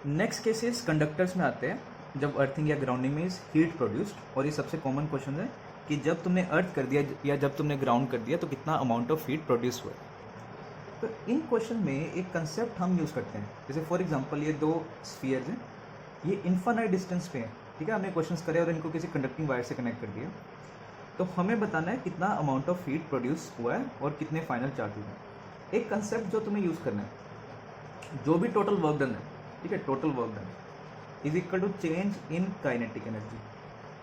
Next cases conductors में आते हैं, जब अर्थिंग या ग्राउंडिंग में इज हीट प्रोड्यूस्ड, और ये सबसे कॉमन क्वेश्चन है कि जब तुमने अर्थ कर दिया या जब तुमने ग्राउंड कर दिया तो कितना अमाउंट ऑफ हीट प्रोड्यूस हुआ है। तो इन क्वेश्चन में एक कंसेप्ट हम यूज़ करते हैं, जैसे फॉर एग्जांपल ये दो स्फीयर्स हैं, ये इन्फानाइट डिस्टेंस पे हैं, ठीक है, हमने क्वेश्चंस करे और इनको किसी कंडक्टिंग वायर से कनेक्ट कर दिया, तो हमें बताना है कितना अमाउंट ऑफ हीट प्रोड्यूस हुआ है और कितने फाइनल चार्जेस हैं। एक कंसेप्ट जो तुम्हें यूज़ करना है, जो भी टोटल वर्क डन है, ठीक है, total work done is equal to change in kinetic energy.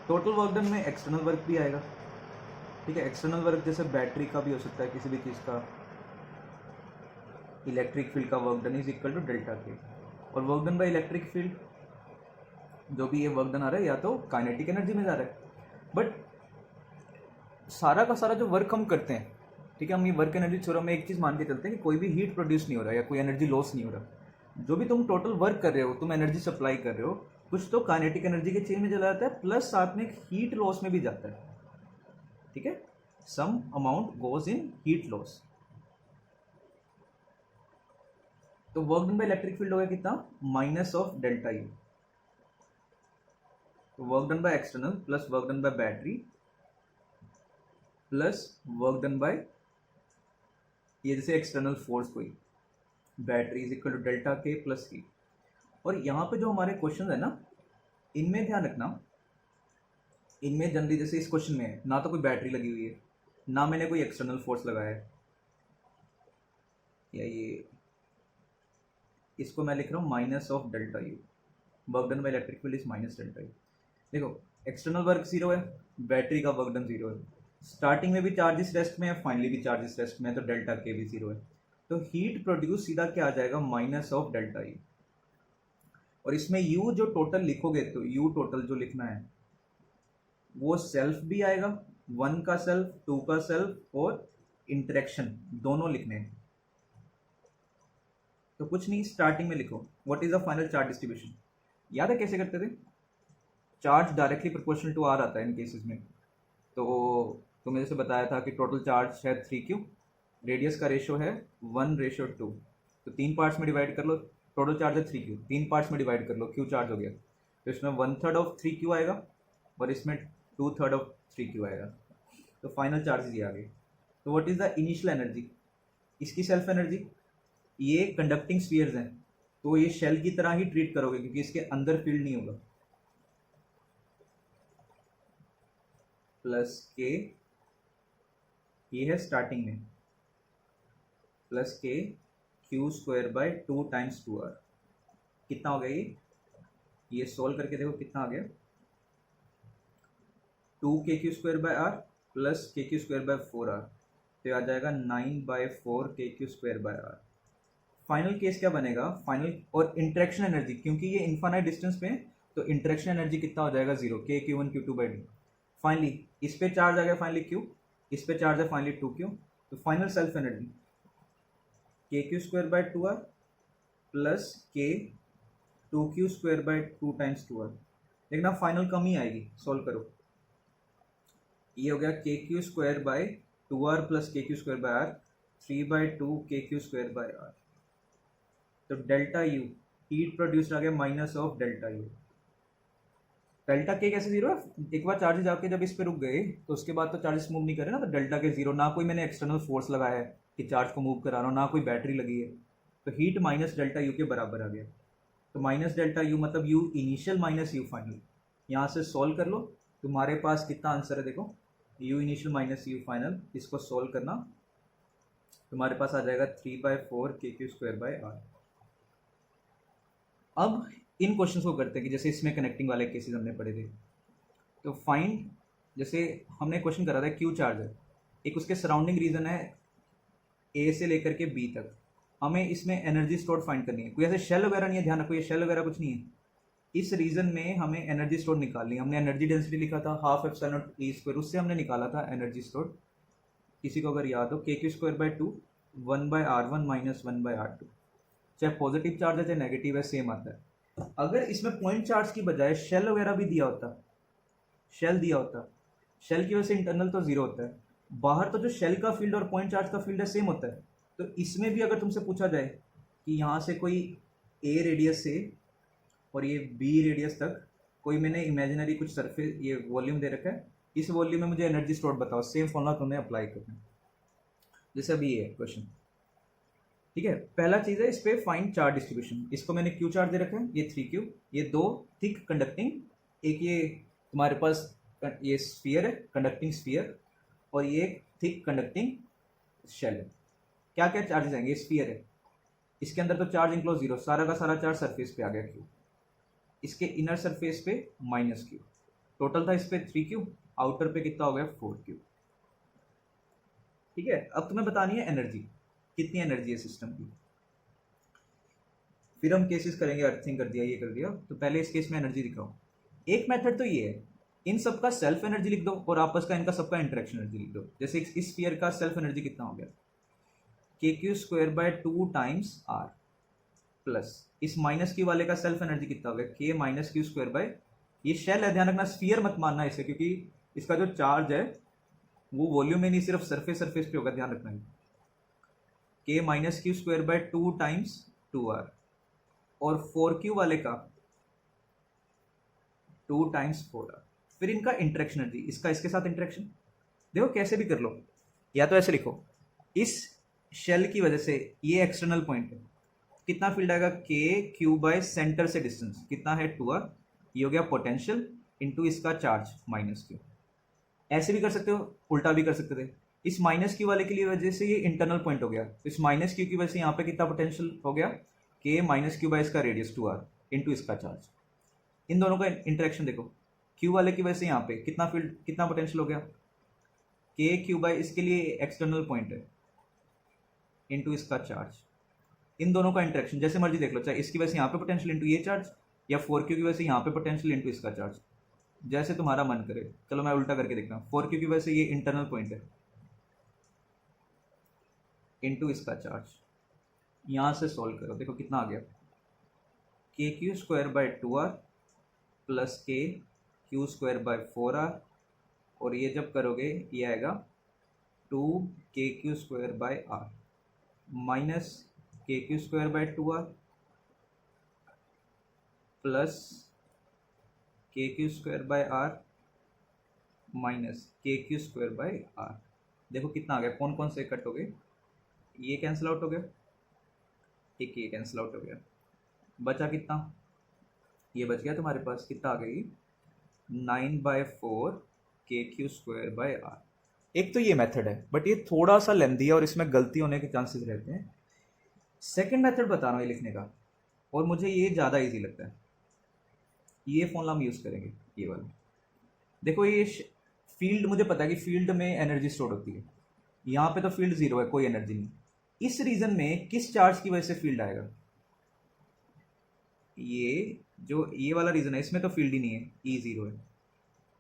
Total work done में एक्सटर्नल वर्क भी आएगा, ठीक है, एक्सटर्नल वर्क जैसे बैटरी का भी हो सकता है, किसी भी चीज़ का, इलेक्ट्रिक फील्ड का work done is equal to delta के, और work done by electric field, जो भी ये वर्क डन आ रहा है या तो काइनेटिक एनर्जी में जा रहा है, बट सारा का सारा जो वर्क हम करते हैं, ठीक है, हम ये वर्क एनर्जी छोड़ में एक चीज़ मान के चलते हैं कि कोई भी हीट प्रोड्यूस नहीं हो रहा या कोई एनर्जी लॉस नहीं हो रहा। जो भी तुम टोटल वर्क कर रहे हो, तुम एनर्जी सप्लाई कर रहे हो, कुछ तो काइनेटिक एनर्जी के चेन में चला जाता है, प्लस साथ में हीट लॉस में भी जाता है, ठीक है, some amount goes in heat loss. तो work done by electric field हो गया कितना, माइनस ऑफ डेल्टा यू। तो work done by external plus work done by battery plus work done by ये जैसे एक्सटर्नल फोर्स कोई battery is equal to delta K plus heat. और यहाँ पे जो हमारे क्वेश्चन है ना, इनमें ध्यान रखना, इनमें जनरली जैसे इस क्वेश्चन में है ना तो कोई बैटरी लगी हुई है, ना मैंने कोई एक्सटर्नल फोर्स लगाया है, या ये इसको मैं लिख रहा हूँ minus of delta you, work done by electric field is minus delta U. देखो एक्सटर्नल वर्क जीरो है, बैटरी का वर्क डन जीरो है, स्टार्टिंग में भी चार्जेस रेस्ट में है, फाइनली भी चार्जेस रेस्ट में है, तो डेल्टा के भी जीरो है, तो हीट प्रोड्यूस सीधा क्या आ जाएगा, माइनस ऑफ डेल्टा यू। और इसमें यू जो टोटल लिखोगे, तो यू टोटल जो लिखना है वो सेल्फ भी आएगा, वन का सेल्फ, टू का सेल्फ और इंटरेक्शन दोनों लिखने हैं। तो कुछ नहीं, स्टार्टिंग में लिखो what is the final charge distribution. याद है कैसे करते थे, charge directly proportional to r आता है इन केसेस में। तो तुमने जैसे बताया था कि टोटल चार्ज है 3Q, रेडियस का रेशो है 1:2, तो 3 पार्ट्स में डिवाइड कर लो, टोटल चार्ज है 3Q, 3 पार्ट्स में डिवाइड कर लो, Q चार्ज हो गया, तो इसमें 1/3 ऑफ 3Q आएगा और इसमें 2/3 ऑफ 3Q आएगा, तो फाइनल चार्जेस ये आ गए। तो what is the initial energy, इसकी सेल्फ एनर्जी, ये कंडक्टिंग स्फीयर्स हैं तो ये शेल की तरह ही ट्रीट करोगे क्योंकि इसके अंदर फील्ड नहीं होगा, प्लस के, ये है स्टार्टिंग में, प्लस के Q²/2 टाइम्स 2R, कितना हो गया ये सोल्व करके देखो कितना आ गया, 2KQ²/R प्लस KQ²/4R, तो आ जाएगा 9/4 KQ²/R। फाइनल केस क्या बनेगा, फाइनल और इंटरेक्शन एनर्जी, क्योंकि ये इन्फानाइट डिस्टेंस पे है तो इंटरेक्शन एनर्जी कितना हो जाएगा, 0, KQ1 Q2/2। फाइनली इस पे चार्ज आ गया, फाइनली Q, इस पे चार्ज है फाइनली 2Q, तो final self energy KQ²/2R plus K 2Q²/2 times 2R। देखना फाइनल कम ही आएगी, सोल्व करो, ये हो गया KQ²/2R प्लस KQ²/R 3/2 KQ²/R। तो डेल्टा यू हीट प्रोड्यूस्ड आ गया minus of delta you. Delta के कैसे जीरो है, एक बार चार्जेस आके जब इस पे रुक गए तो उसके बाद तो चार्जेस मूव नहीं करे ना, तो डेल्टा के जीरो, ना कोई मैंने एक्सटर्नल फोर्स लगाया है कि चार्ज को मूव करा रहा हूँ, ना कोई बैटरी लगी है, तो हीट माइनस डेल्टा यू के बराबर आ गया। तो माइनस डेल्टा यू मतलब you initial minus you final, यहाँ से सोल्व कर लो, तुम्हारे पास कितना आंसर है, देखो you initial minus you final, इसको सोल्व करना, तुम्हारे पास आ जाएगा 3/4 KQ²/R। अब इन क्वेश्चंस को करते हैं कि जैसे इसमें कनेक्टिंग वाले केसेस हमने पढ़े थे, तो फाइंड, जैसे हमने क्वेश्चन करा था क्यू चार्ज है, एक उसके सराउंडिंग रीजन है ए से लेकर के बी तक, हमें इसमें एनर्जी स्टोर फाइंड करनी है, कोई ऐसे शेल वगैरह नहीं है, ध्यान रखो ये शेल वगैरह कुछ नहीं है, इस रीजन में हमें एनर्जी स्टोर निकालनी है। हमने एनर्जी डेंसिटी लिखा था 12ε0E², उससे हमने निकाला था एनर्जी स्टोर, किसी को अगर याद हो, KQ²/2 1/R1 माइनस 1/R2, चाहे पॉजिटिव चार्ज है चाहे नेगेटिव है सेम आता है। अगर इसमें पॉइंट चार्ज की बजाय शेल वगैरह भी दिया होता, शेल दिया होता, शेल की वजह से इंटरनल तो जीरो होता है, बाहर तो जो शेल का फील्ड और पॉइंट चार्ज का फील्ड है सेम होता है, तो इसमें भी अगर तुमसे पूछा जाए कि यहाँ से कोई ए रेडियस से और ये बी रेडियस तक कोई मैंने इमेजिनरी कुछ सरफेस ये वॉल्यूम दे रखा है, इस वॉल्यूम में मुझे एनर्जी स्टोर बताओ, सेम फॉर्मूला तुम्हें अप्लाई करना है। जैसे अभी ये क्वेश्चन, ठीक है, पहला चीज़ है इस पे फाइंड चार्ज डिस्ट्रीब्यूशन। इसको मैंने क्यू चार्ज दे रखा है, ये 3Q, ये 2 थिक कंडक्टिंग, एक ये तुम्हारे पास ये स्फीयर है, कंडक्टिंग स्फीयर, और ये एक थिक कंडक्टिंग शेल है। क्या क्या चार्जेस आएंगे, ये स्फीयर है, इसके अंदर तो चार्ज इंक्लोज 0, सारा का सारा चार्ज सरफेस पे आ गया Q, इसके इनर सरफेस पे -Q, टोटल था इस पे 3Q, आउटर पे कितना हो गया 4Q। ठीक है, अब तुम्हें बतानी है एनर्जी, कितनी एनर्जी है सिस्टम की। फिर हम केसेस करेंगे, अर्थिंग कर दिया, ये कर दिया, तो पहले इस केस में एनर्जी दिखाओ। एक मेथड तो ये है, इन सब का सेल्फ एनर्जी लिख दो और आपस का इनका सबका इंटरेक्शन एनर्जी लिख दो। जैसे इस स्फीयर का सेल्फ एनर्जी कितना हो गया, KQ² टाइम्स R, प्लस इस -Q वाले का सेल्फ एनर्जी कितना हो गया, K-Q², ये शेल है, ध्यान रखना स्फीयर मत मानना इसे, क्योंकि इसका जो चार्ज है वो वॉल्यूम में नहीं, सिर्फ सरफेस पे होगा, ध्यान रखना है। K-Q² टाइम्स 2R, और 4Q वाले का 2 टाइम्स 4R। फिर इनका इंटरेक्शन एनर्जी, इसका इसके साथ इंटरेक्शन देखो कैसे भी कर लो, या तो ऐसे लिखो, इस शेल की वजह से ये एक्सटर्नल पॉइंट है, कितना फील्ड आएगा, KQ सेंटर से डिस्टेंस कितना है 2R, ये हो गया पोटेंशियल इनटू इसका चार्ज -Q। ऐसे भी कर सकते हो, उल्टा भी कर सकते थे, इस -Q वाले के लिए वजह से ये इंटरनल पॉइंट हो गया, तो इस -Q की वजह से यहाँ पे कितना पोटेंशियल हो गया, K-Q इसका रेडियस 2R इनटू इसका चार्ज। इन दोनों का इंटरेक्शन देखो, Q वाले की वजह से यहाँ पे कितना फील्ड, कितना पोटेंशियल हो गया, KQ इसके लिए एक्सटर्नल पॉइंट है इनटू इसका चार्ज। इन दोनों का इंटरेक्शन जैसे मर्जी देख लो, चाहे इसकी वजह से यहाँ पे पोटेंशियल इनटू ये चार्ज, या 4Q की वजह से यहाँ पे पोटेंशियल इनटू इसका चार्ज, जैसे तुम्हारा मन करे। चलो मैं उल्टा करके देखता हूँ, 4Q की वजह से ये इंटरनल पॉइंट है इनटू इसका चार्ज, यहाँ से सॉल्व करो, देखो कितना आ गया, KQ² प्लस KQ² और ये जब करोगे ये आएगा 2KQ² minus KQ² plus KQ² minus KQ²। देखो कितना आ गया, कौन कौन से कट हो गए, ये कैंसिल आउट हो गया, एक ये कैंसिल आउट हो गया, बचा कितना, ये बच गया तुम्हारे पास, कितना आ गई 9/4 KQ²। एक तो ये मेथड है, बट ये थोड़ा सा लेंदी है और इसमें गलती होने के चांसेस रहते हैं। सेकंड मेथड बता रहा हूँ ये लिखने का, और मुझे ये ज़्यादा इजी लगता है, ये फॉर्मूला हम यूज़ करेंगे, ये वाला। देखो ये फील्ड, मुझे पता है कि फील्ड में एनर्जी स्टोर होती है, यहाँ पे तो फील्ड 0 है, कोई एनर्जी नहीं। इस रीजन में किस चार्ज की वजह से फील्ड आएगा, ये जो ये वाला रीजन है इसमें तो फील्ड ही नहीं है, E0 है।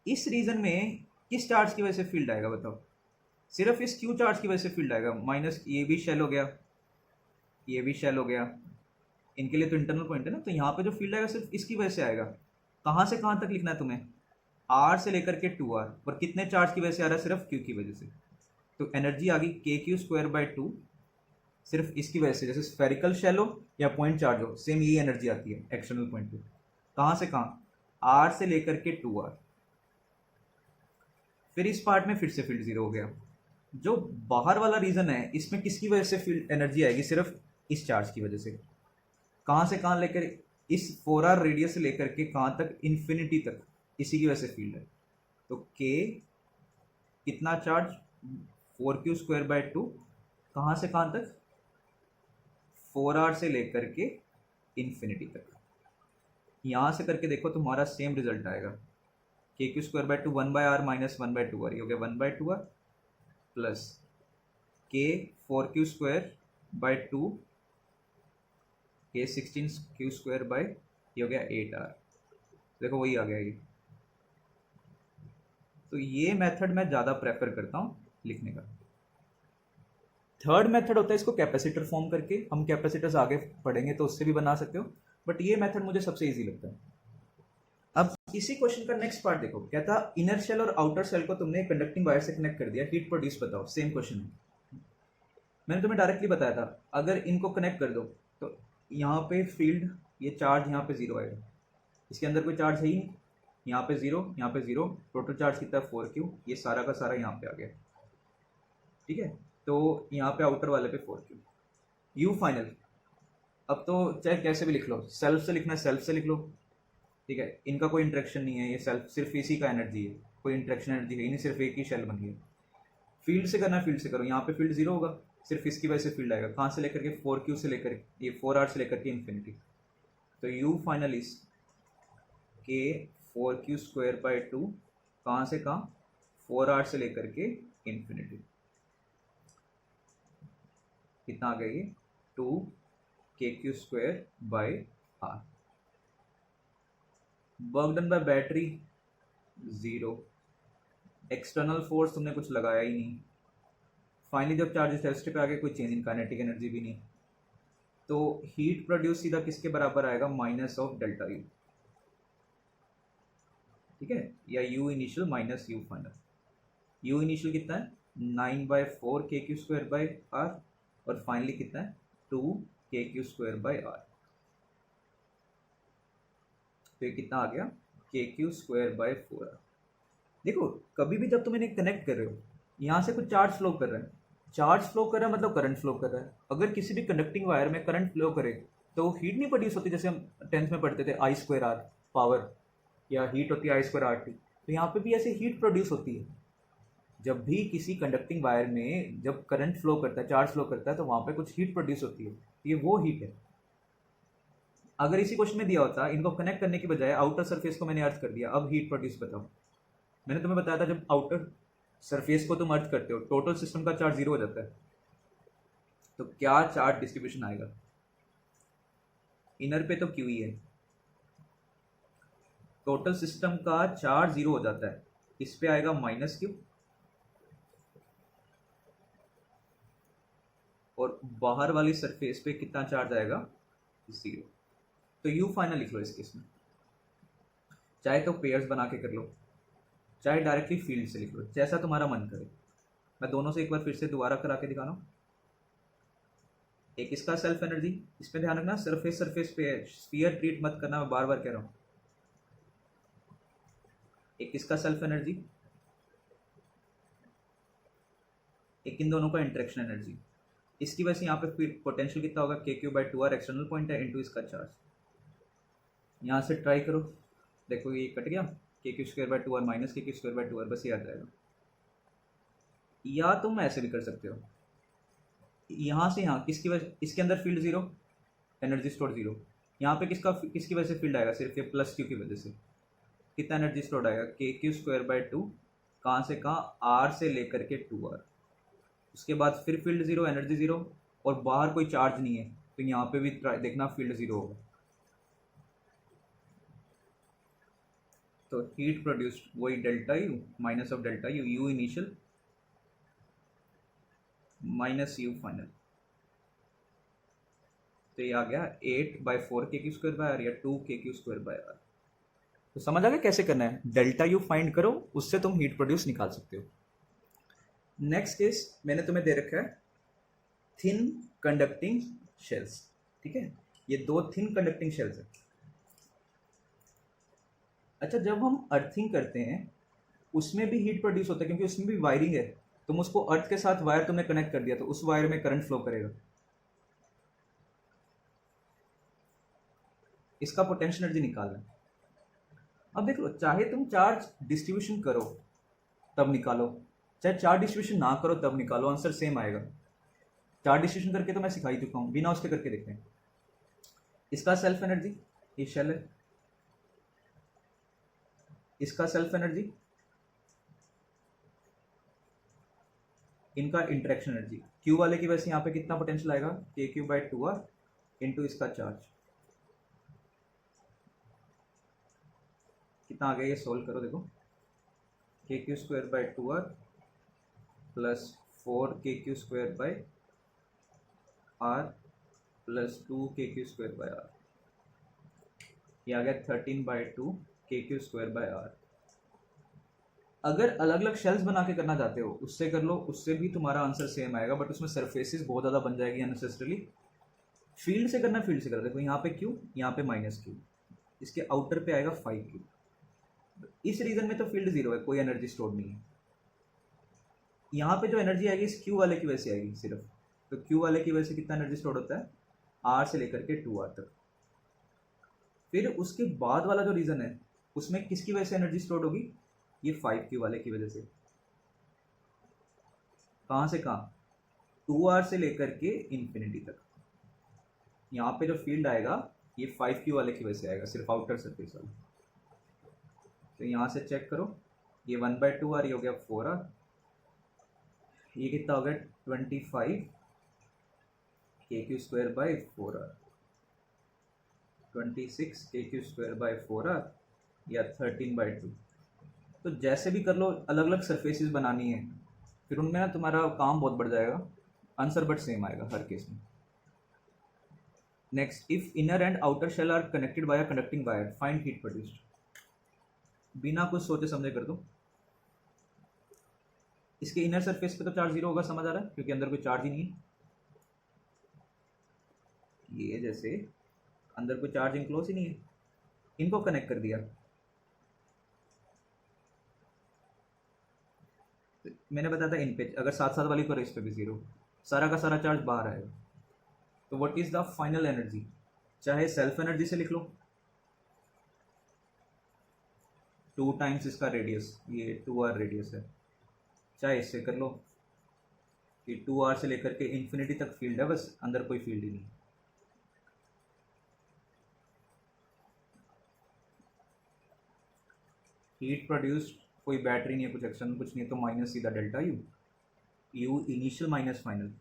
इस रीजन में किस चार्ज की वजह से फील्ड आएगा बताओ, सिर्फ इस Q चार्ज की वजह से फील्ड आएगा, माइनस ये भी शेल हो गया, ये भी शेल हो गया, इनके लिए तो इंटरनल पॉइंट है ना, तो यहाँ पे जो फील्ड आएगा सिर्फ इसकी वजह से आएगा। कहाँ से कहाँ तक लिखना है तुम्हें, R से लेकर के 2R, और कितने चार्ज की वजह से आ रहा है, सिर्फ Q की वजह से। तो एनर्जी आ गई KQ², सिर्फ इसकी वजह से, जैसे स्फेरिकल शेल हो या पॉइंट चार्ज हो, सेम यही एनर्जी आती है एक्सटर्नल पॉइंट पे। कहाँ से कहाँ, R से लेकर के 2R। फिर इस पार्ट में फिर से फील्ड 0 हो गया। जो बाहर वाला रीजन है इसमें किसकी वजह से फील्ड एनर्जी आएगी, सिर्फ इस चार्ज की वजह से। कहाँ से कहाँ लेकर, इस 4R रेडियस से लेकर के कहाँ तक, इन्फिनिटी तक, इसी की वजह से फील्ड है। तो K कितना चार्ज, 4Q², कहाँ से कहाँ तक, 4R से लेकर के इन्फिनिटी तक। यहाँ से करके देखो तुम्हारा सेम रिजल्ट आएगा, KQ², 1/R माइनस 1/2R, ये हो गया 1/2R, plus K 4Q², K 16Q², ये हो गया 8R। देखो वही आ गया ये। तो ये मेथड मैं ज़्यादा प्रेफर करता हूँ लिखने का। थर्ड मेथड होता है इसको कैपेसिटर फॉर्म करके, हम कैपेसिटर्स आगे पढ़ेंगे तो उससे भी बना सकते हो, बट ये मेथड मुझे सबसे इजी लगता है। अब इसी क्वेश्चन का नेक्स्ट पार्ट देखो, कहता इनर शेल और आउटर शेल को तुमने कंडक्टिंग वायर से कनेक्ट कर दिया, हीट प्रोड्यूस बताओ। सेम क्वेश्चन है, मैंने तुम्हें डायरेक्टली बताया था, अगर इनको कनेक्ट कर दो तो यहाँ पे फील्ड, ये चार्ज यहाँ पे 0 आएगा, इसके अंदर कोई चार्ज है ही नहीं, यहाँ पे ज़ीरो, यहाँ पे ज़ीरो, टोटल चार्ज कितना है 4Q, ये सारा का सारा यहाँ पे आ गया, ठीक है। तो यहाँ पे आउटर वाले पे 4Q, यू फाइनल। अब तो चाहे कैसे भी लिख लो, सेल्फ से लिखना है सेल्फ से लिख लो, ठीक है। इनका कोई इंट्रैक्शन नहीं है, ये सेल्फ सिर्फ इसी का एनर्जी है, कोई इंट्रैक्शन एनर्जी है नहीं, सिर्फ एक ही शेल बन गई। फील्ड से करना फील्ड से करो, यहाँ पे फील्ड जीरो होगा, सिर्फ इसकी वजह से फील्ड आएगा, कहाँ से लेकर के 4Q से लेकर ये 4R से लेकर के इन्फिनिटी। तो यू फाइनल इज के 4Q² 2, कहाँ से कहाँ 4R से लेकर के इन्फिनिटी, कितना आ गया ये 2KQ²/R। Work done by battery 0, external force तुमने कुछ लगाया ही नहीं। फाइनली जब चार्जेस टेस्ट पे आ गए, कोई चेंज इन काइनेटिक एनर्जी भी नहीं, तो हीट प्रोड्यूस सीधा किसके बराबर आएगा, माइनस ऑफ डेल्टा यू, ठीक है, या you initial minus you final. You initial कितना है 9/4 KQ²/R, और फाइनली कितना है 2 KQ²/R। तो ये कितना आ गया KQ²/4R। देखो कभी भी जब तुम इन्हें कनेक्ट कर रहे हो, यहाँ से कुछ चार्ज फ्लो कर रहा है, चार्ज फ्लो कर रहा है मतलब करंट फ्लो कर रहा है। अगर किसी भी कंडक्टिंग वायर में करंट फ्लो करे तो हीट नहीं प्रोड्यूस होती, जैसे हम 10th में पढ़ते थे I²R पावर, या हीट होती है I²RT। तो यहाँ पे भी ऐसे हीट प्रोड्यूस होती है। जब भी किसी कंडक्टिंग वायर में जब करंट फ्लो करता है, चार्ज फ्लो करता है, तो वहाँ पे कुछ हीट प्रोड्यूस होती है, ये वो हीट है। अगर इसी क्वेश्चन में दिया होता, इनको कनेक्ट करने की बजाय आउटर सरफेस को मैंने अर्थ कर दिया, अब हीट प्रोड्यूस बताओ। मैंने तुम्हें बताया था जब आउटर सरफेस को तुम अर्थ करते हो, टोटल सिस्टम का चार्ज जीरो हो जाता है, तो क्या चार्ज डिस्ट्रीब्यूशन आएगा, इनर पे तो क्यू ही है, टोटल सिस्टम का चार्ज जीरो हो जाता है, इस पे आएगा -Q, और बाहर वाली सरफेस पे कितना चार्ज आएगा 0। तो यू फाइनल लिख लो इस केस में, चाहे तो पेयर्स बना के कर लो, चाहे डायरेक्टली फील्ड से लिख लो, जैसा तुम्हारा मन करे। मैं दोनों से एक बार फिर से दोबारा करा के दिखा रहा हूँ। एक इसका सेल्फ एनर्जी, इस पे ध्यान रखना, सरफेस पे है, स्फीयर ट्रीट मत करना, मैं बार बार कह रहा हूँ। एक इसका सेल्फ एनर्जी, एक इन दोनों का इंटरेक्शन एनर्जी। इसकी वजह से यहाँ पे पोटेंशियल कितना होगा KQ/2R एक्सटर्नल पॉइंट है इनटू इसका चार्ज। यहाँ से ट्राई करो, देखो ये कट गया, KQ²/2R माइनस KQ²/2R, बस ये आ जाएगा। या तुम ऐसे भी कर सकते हो, यहाँ से यहाँ किसकी वजह, इसके अंदर field zero, energy store zero, यहाँ पे किसकी वजह से फील्ड आएगा, सिर्फ ये +Q की वजह से। कितना एनर्जी स्टोर आएगा KQ²/2, कहाँ से कहाँ R से लेकर के 2R। उसके बाद फिर फील्ड जीरो, एनर्जी जीरो, और बाहर कोई चार्ज नहीं है, तो यहाँ पे भी देखना फील्ड जीरो होगा। तो हीट प्रोड्यूस्ड वही delta U minus of delta you, you initial minus you final. तो ये आ गया 8/4 KQ²/R या 2 KQ²/R। तो समझ आ गया कैसे करना है, डेल्टा यू फाइंड करो, उससे तुम हीट प्रोड्यूस निकाल सकते हो। नेक्स्ट केस मैंने तुम्हें दे रखा है थिन कंडक्टिंग शेल्स, ठीक है, ये दो थिन कंडक्टिंग शेल्स है। अच्छा, जब हम अर्थिंग करते हैं उसमें भी हीट प्रोड्यूस होता है, क्योंकि उसमें भी वायरिंग है। तुम उसको अर्थ के साथ वायर तुमने कनेक्ट कर दिया, तो उस वायर में करंट फ्लो करेगा, इसका पोटेंशियल एनर्जी निकालना है। अब देख लो, चाहे तुम चार्ज डिस्ट्रीब्यूशन करो तब निकालो, चाहे चार्ज डिस्ट्रीब्यूशन ना करो तब निकालो, आंसर सेम आएगा। चार्ज डिस्ट्रीब्यूशन करके तो मैं सिखा ही चुका हूँ, बिना उसके करके देखते हैं। इसका सेल्फ एनर्जी, ये शेल है, इसका सेल्फ एनर्जी, इनका इंटरेक्शन एनर्जी। Q वाले की वजह से यहाँ पे कितना पोटेंशियल आएगा KQ/2R इंटू इसका चार्ज, कितना आ गया, ये सोल्व करो, देखो KQ²/2R plus 4 KQ²/R plus 2 KQ²/R, ये आ गया 13/2 KQ²/R। अगर अलग अलग शेल्स बना के करना चाहते हो उससे कर लो, उससे भी तुम्हारा आंसर सेम आएगा, बट उसमें सरफेसेस बहुत ज़्यादा बन जाएगी अननेसेसरीली। फील्ड से करना, फील्ड से कर, देखो यहाँ पे Q, यहाँ पे -Q, इसके आउटर पे आएगा 5Q। इस रीजन में तो फील्ड जीरो है, कोई एनर्जी स्टोर नहीं है। यहाँ पे जो एनर्जी आएगी इस Q वाले की वजह से आएगी सिर्फ। तो Q वाले की वजह से कितना एनर्जी स्टोर होता है, R से लेकर के 2R तक। फिर उसके बाद वाला जो रीजन है उसमें किसकी वजह से एनर्जी स्टोर होगी, ये 5Q वाले की वजह से। कहाँ से कहाँ, 2R से लेकर के इन्फिनिटी तक। यहाँ पे जो फील्ड आएगा ये 5Q वाले की वजह से आएगा, सिर्फ आउटर सरफेस वाला। तो यहाँ से चेक करो, ये 1/2R, ये हो गया 4R, ये कितना हो गया 25 KQ²/4R, 26 KQ²/4R या 13/2। तो जैसे भी कर लो, अलग अलग सरफेसेस बनानी है, फिर उनमें ना तुम्हारा काम बहुत बढ़ जाएगा, आंसर बट सेम आएगा हर केस में। Next, if inner and outer shell are connected by a conducting wire, find heat produced. बिना कुछ सोचे समझे कर दो। इसके इनर सरफेस पे तो चार्ज जीरो होगा, समझ आ रहा है, क्योंकि अंदर कोई चार्ज ही नहीं है। ये जैसे अंदर कोई चार्ज इनक्लोज ही नहीं है, इनको कनेक्ट कर दिया। मैंने बताया था इन पे अगर साथ साथ वाली पर इस पे भी जीरो, सारा का सारा चार्ज बाहर आएगा। तो what is the final energy, चाहे सेल्फ एनर्जी से लिख लो, 2 टाइम्स इसका रेडियस, ये 2R रेडियस है, चाहे इससे कर लो कि 2R से लेकर के इन्फिनिटी तक फील्ड है, बस अंदर कोई फील्ड ही नहीं। हीट प्रोड्यूस्ड, कोई बैटरी नहीं है, कुछ एक्शन कुछ नहीं है, तो माइनस सीधा delta U, you initial minus final,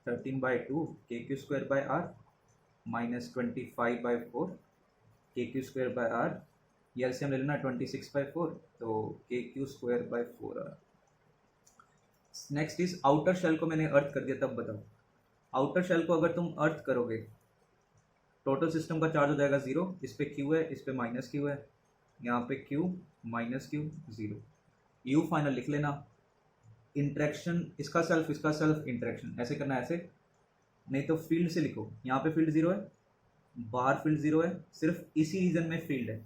13/2 KQ²/R minus 25/4 KQ²/R, ये एलसीएम ले लेना 26/4, तो KQ²/4R। Next is outer shell को मैंने अर्थ कर दिया, तब बताओ आउटर शेल को अगर तुम अर्थ करोगे, टोटल सिस्टम का चार्ज हो जाएगा जीरो, इस पे Q है, इस पे माइनस Q है, यहाँ पे Q minus Q zero, U final लिख लेना। इंट्रैक्शन, इसका सेल्फ इंट्रैक्शन, ऐसे करना है, ऐसे नहीं तो फील्ड से लिखो। यहाँ पे फील्ड जीरो है, बाहर फील्ड जीरो है, सिर्फ इसी रीजन में फील्ड है।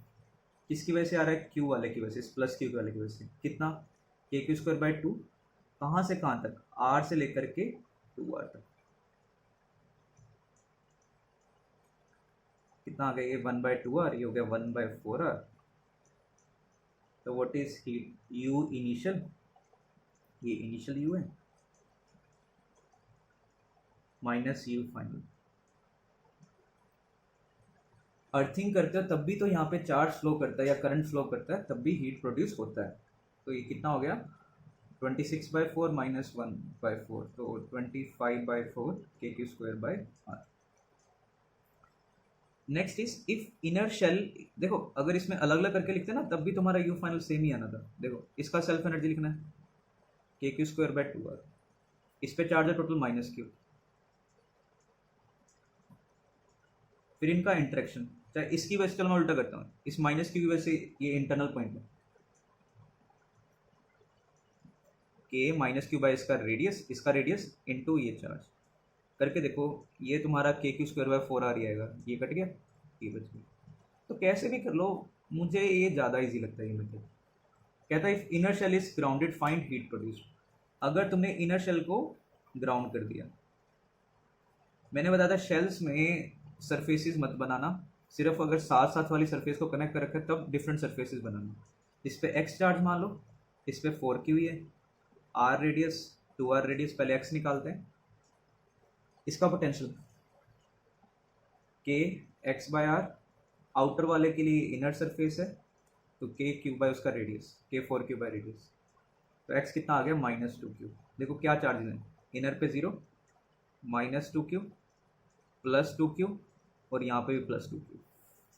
किसकी वजह से आ रहा है, Q वाले की वजह से, प्लस Q वाले की वजह से। कितना, KQ²/2, कहाँ से कहाँ तक, R से लेकर के 2R तक। कितना आ गया, ये 1/2R, ये हो गया 1/4R। तो what is heat, U initial, ये इनिशियल U है, माइनस U फाइनल। अर्थिंग करते हो तब भी तो यहाँ पे चार्ज फ्लो करता है या करंट फ्लो करता है, तब भी हीट प्रोड्यूस होता है। तो ये कितना हो गया, 26/4 माइनस 1/4, तो 25/4 KQ²/R। Next is if inner shell, देखो अगर इसमें अलग अलग करके लिखते हैं ना, तब भी तुम्हारा U फाइनल सेम ही आना था। देखो इसका सेल्फ एनर्जी लिखना है KQ²/2R, इस पे चार्ज है टोटल माइनस Q, फिर इनका इंटरेक्शन, चाहे इसकी वजह से, चलो मैं उल्टा करता हूँ, इस माइनस Q की वजह से ये इंटरनल पॉइंट है, K माइनस Q बाय इसका रेडियस इनटू ये चार्ज करके देखो, ये तुम्हारा KQ²/4R ही आएगा, ये कट गया, ये बच गया। तो कैसे भी कर लो, मुझे ये ज़्यादा इजी लगता है ये मेथड। कहता है if inner shell is grounded find heat produced. अगर तुमने इनर शेल को ग्राउंड कर दिया, मैंने बताया था शेल्स में सरफेसेस मत बनाना, सिर्फ अगर साथ साथ वाली सरफेस को कनेक्ट कर रखा है तब डिफरेंट सरफेसेस बनाना। इस पे x चार्ज मान लो, इस पे 4Q है, R रेडियस 2R रेडियस, पहले x निकालते हैं। इसका पोटेंशियल KX/R, आउटर वाले के लिए इनर सरफेस है, तो KQ/ उसका रेडियस, K4Q बाय रेडियस, तो x कितना आ गया, -2Q। देखो क्या चार्जेस हैं, इनर पे 0, -2Q, +2Q, और यहाँ पे भी +2Q।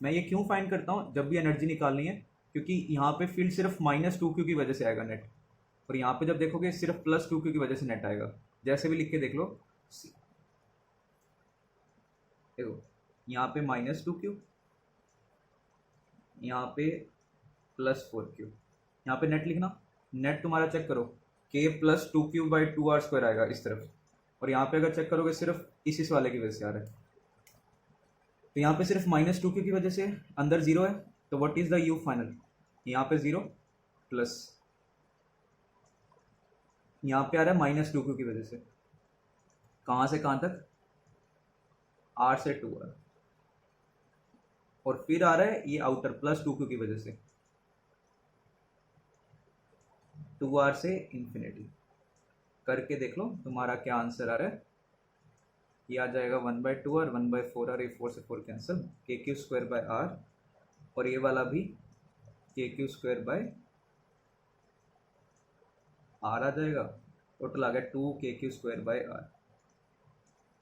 मैं ये क्यों फाइंड करता हूँ, जब भी एनर्जी निकालनी है, क्योंकि यहाँ पे फील्ड सिर्फ -2Q की वजह से आएगा नेट, और यहाँ पे जब देखोगे सिर्फ +2Q की वजह से नेट आएगा। जैसे भी लिख के देख लो, देखो यहाँ पे -2Q, यहाँ पे +4Q, यहाँ पे नेट लिखना, नेट तुम्हारा चेक करो, K +2Q/2R² आएगा इस तरफ, और यहाँ पे अगर चेक करोगे सिर्फ इस वाले की वजह से आ रहा है। तो यहाँ पे सिर्फ -2q की वजह से अंदर जीरो है, तो what is the u final, यहाँ पे जीरो प्लस यहाँ पे आ रहा है -2q की वजह से, कहाँ से कहाँ तक, r से 2r, और फिर आ रहा है ये आउटर +2q की वजह से 2r से इंफिनिटी। करके देख लो तुम्हारा क्या आंसर आ रहा है। ये आ जाएगा 1/2r 1/4r, ये 4 से 4 कैंसिल, kq² r, और ये वाला भी kq² r आ जाएगा, टोटल आ गया 2kq² r।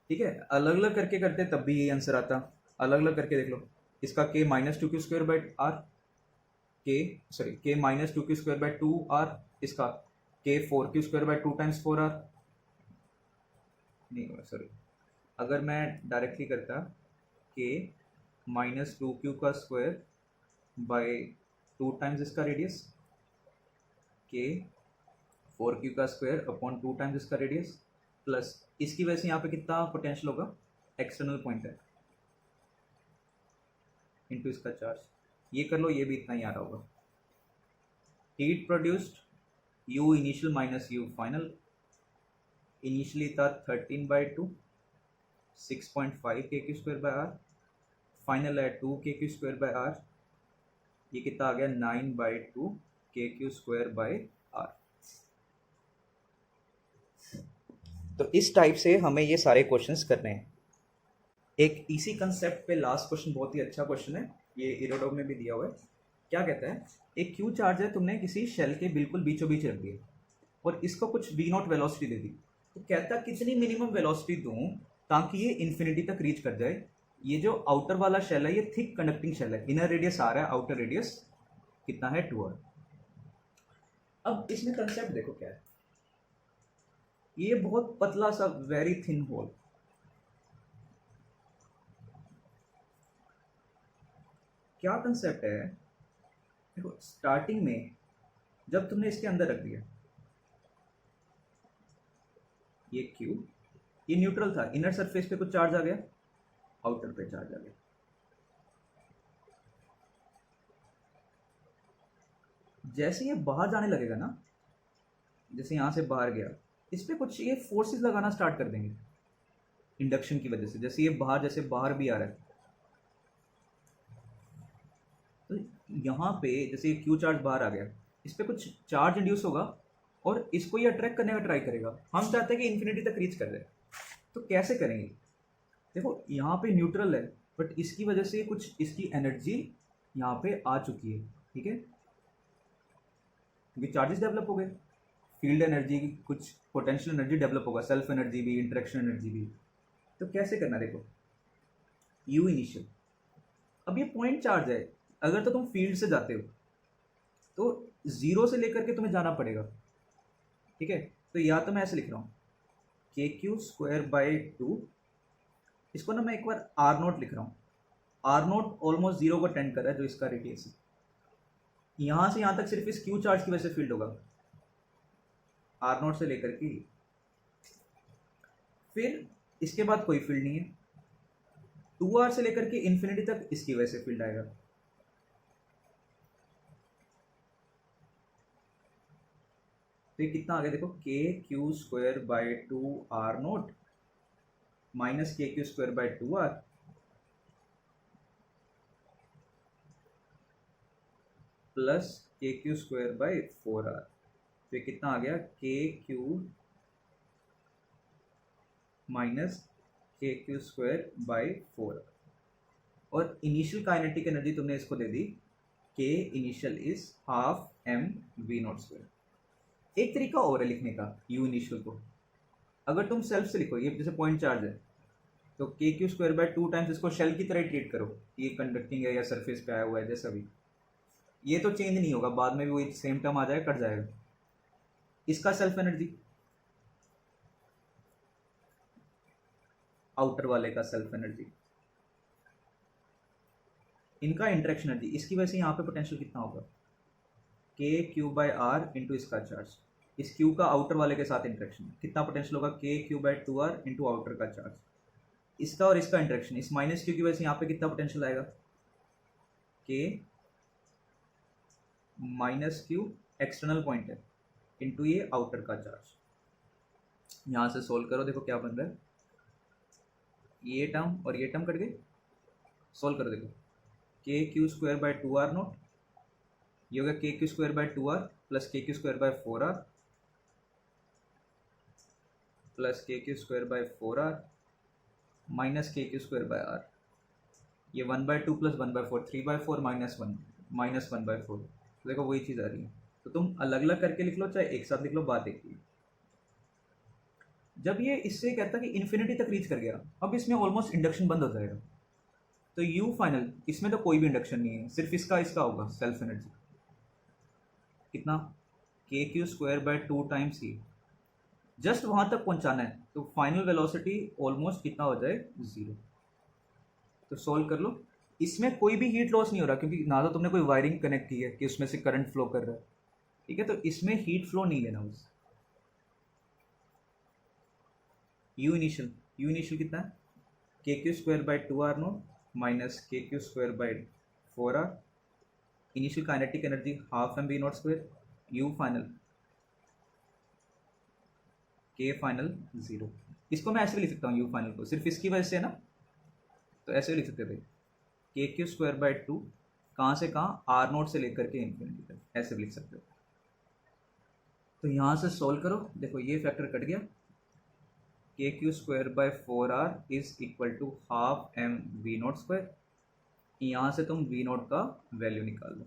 ठीक है, अलग अलग करके करते तब भी यही आंसर आता, अलग अलग करके देख लो। इसका k -2q² r, k -2q² 2r, इसका k 4q² 2 टाइम्स 4r, नहीं सॉरी, अगर मैं डायरेक्टली करता k -2q² बाय 2 टाइम्स इसका radius, k 4q² upon 2 times इसका रेडियस, प्लस इसकी वजह से यहाँ पे कितना पोटेंशियल होगा, एक्सटर्नल पॉइंट है, इनटू इसका चार्ज, ये कर लो, ये भी इतना ही आ रहा होगा। Heat produced u initial minus u final, initially था 13/2 6.5 kq² r, फाइनल है 2 kq² r, ये कितना आ गया 9/2 kq² r। तो इस टाइप से हमें ये सारे क्वेश्चंस करने हैं। एक इसी कंसेप्ट पे लास्ट क्वेश्चन बहुत ही अच्छा क्वेश्चन है, ये इरोडोम में भी दिया हुआ है। क्या कहता है, एक क्यू चार्ज है, तुमने किसी शेल के बिल्कुल बीचों बीच रख दिया और इसको कुछ v0 वेलोसिटी दे दी, तो कहता कितनी मिनिमम वेलोसिटी दूं ताकि ये इन्फिनिटी तक रीच कर जाए। ये जो आउटर वाला शेल है ये थिक कंडक्टिंग शेल है, इनर रेडियस आ रहा है, आउटर रेडियस कितना है 2r। अब इसमें कंसेप्ट देखो क्या है, ये बहुत पतला सा वेरी थिन होल, क्या कंसेप्ट है, देखो स्टार्टिंग में जब तुमने इसके अंदर रख दिया ये क्यू, ये न्यूट्रल था, इनर सरफेस पे कुछ चार्ज आ गया, आउटर पे चार्ज आ गया, जैसे ये बाहर जाने लगेगा ना, जैसे यहां से बाहर गया, इस पे कुछ ये फोर्सेस लगाना स्टार्ट कर देंगे इंडक्शन की वजह से, जैसे ये बाहर जैसे बाहर भी आ रहा है, तो यहाँ पे जैसे क्यू चार्ज बाहर आ गया, इस पे कुछ चार्ज इंड्यूस होगा और इसको ये अट्रैक्ट करने का ट्राई करेगा। हम चाहते हैं कि इन्फिनिटी तक रीच कर जाए, तो कैसे करेंगे, देखो यहाँ पे न्यूट्रल है बट इसकी वजह से कुछ इसकी एनर्जी यहाँ पे आ चुकी है, ठीक है, क्योंकि चार्जेस डेवलप हो गए, फील्ड एनर्जी, कुछ पोटेंशियल एनर्जी डेवलप होगा, सेल्फ एनर्जी भी, इंटरेक्शन एनर्जी भी। तो कैसे करना, देखो यू इनिशियल, अब ये पॉइंट चार्ज है, अगर तो तुम फील्ड से जाते हो तो जीरो से लेकर के तुम्हें जाना पड़ेगा, ठीक है, तो या तो मैं ऐसे लिख रहा हूँ kq²/2, इसको ना मैं एक बार r0 लिख रहा हूँ, r0 ऑलमोस्ट जीरो को टेंड कर रहा है, जो इसका रेडियस है, यहाँ से यहाँ तक सिर्फ इस क्यू चार्ज की वजह से फील्ड होगा, r0 से लेकर के, फिर इसके बाद कोई फील्ड नहीं है, 2r से लेकर के इन्फिनिटी तक इसकी वजह से फील्ड आएगा। तो ये कितना आ गया, देखो kq²/2 r0 minus kq²/2 r, plus kq²/4 r, तो ये कितना आ गया kq माइनस kq²/4 r, और इनिशियल काइनेटिक एनर्जी तुमने इसको दे दी, k initial is half m v0²। एक तरीका और है लिखने का u इनिशियल को, अगर तुम सेल्फ से लिखो, ये जैसे पॉइंट चार्ज है तो kq²/2 टाइम्स इसको शेल की तरह ट्रीट करो, ये कंडक्टिंग है या सरफेस पे आया हुआ है जैसा भी, ये तो चेंज नहीं होगा, बाद में भी वही सेम टर्म आ जाएगा, कट जाएगा, इसका सेल्फ एनर्जी, आउटर वाले का सेल्फ एनर्जी, इनका इंटरेक्शन एनर्जी, इसकी वजह से यहाँ पे पोटेंशियल कितना होगा kq/r इंटू इसका चार्ज, इस q का आउटर वाले के साथ इंटरेक्शन, कितना पोटेंशियल होगा kq/2r इंटू आउटर का चार्ज, इसका और इसका इंटरेक्शन, इस माइनस क्यू की वजह से यहाँ पे कितना पोटेंशियल आएगा, के माइनस क्यू एक्सटर्नल पॉइंट है इनटू ये आउटर का चार्ज। यहाँ से सोल्व करो, देखो क्या बन रहा है, ये टर्म और ये टर्म कट गए, सोल्व करो देखो, के Q square by 2r not, ये होगा K Q square by 2r plus K Q square by 4r plus K Q square by 4r minus K Q square by r, ये 1/2 plus 1/4, 3/4 minus 1/4, तो देखो वही चीज़ आ रही है। तो तुम अलग अलग करके लिख लो चाहे एक साथ लिख लो, बात एक ही। जब ये इससे कहता कि इन्फिनिटी तक रीच कर गया, अब इसमें ऑलमोस्ट इंडक्शन बंद हो जाएगा, तो यू फाइनल, इसमें तो कोई भी इंडक्शन नहीं है, सिर्फ इसका होगा सेल्फ एनर्जी कितना, के क्यू स्क्वायर बाय 2 टाइम्स ही, जस्ट वहाँ तक पहुँचाना है, तो फाइनल वेलोसिटी ऑलमोस्ट कितना हो जाए, 0। तो सॉल्व कर लो, इसमें कोई भी हीट लॉस नहीं हो रहा, क्योंकि ना तो तुमने कोई वायरिंग कनेक्ट की है कि उसमें से करंट फ्लो कर रहा है, ठीक है, तो इसमें हीट फ्लो नहीं लेना बस। यू इनिशियल कितना है, K Q square by 2r naught minus K Q square by 4r, initial kinetic energy half M B naught square, U final K final 0। इसको मैं ऐसे भी लिख सकता हूँ, यू फाइनल को सिर्फ इसकी वजह से ना, तो ऐसे भी लिख सकते थे, के क्यू स्क्वायर बाय 2 कहाँ से कहाँ, आर नोट से लेकर के इन्फिनिटी तक, ऐसे भी लिख सकते हो। तो यहाँ से सोल्व करो, देखो ये फैक्टर कट गया, K Q square by 4r is equal to half M V naught square, यहाँ से तुम वी नोट का वैल्यू निकाल लो।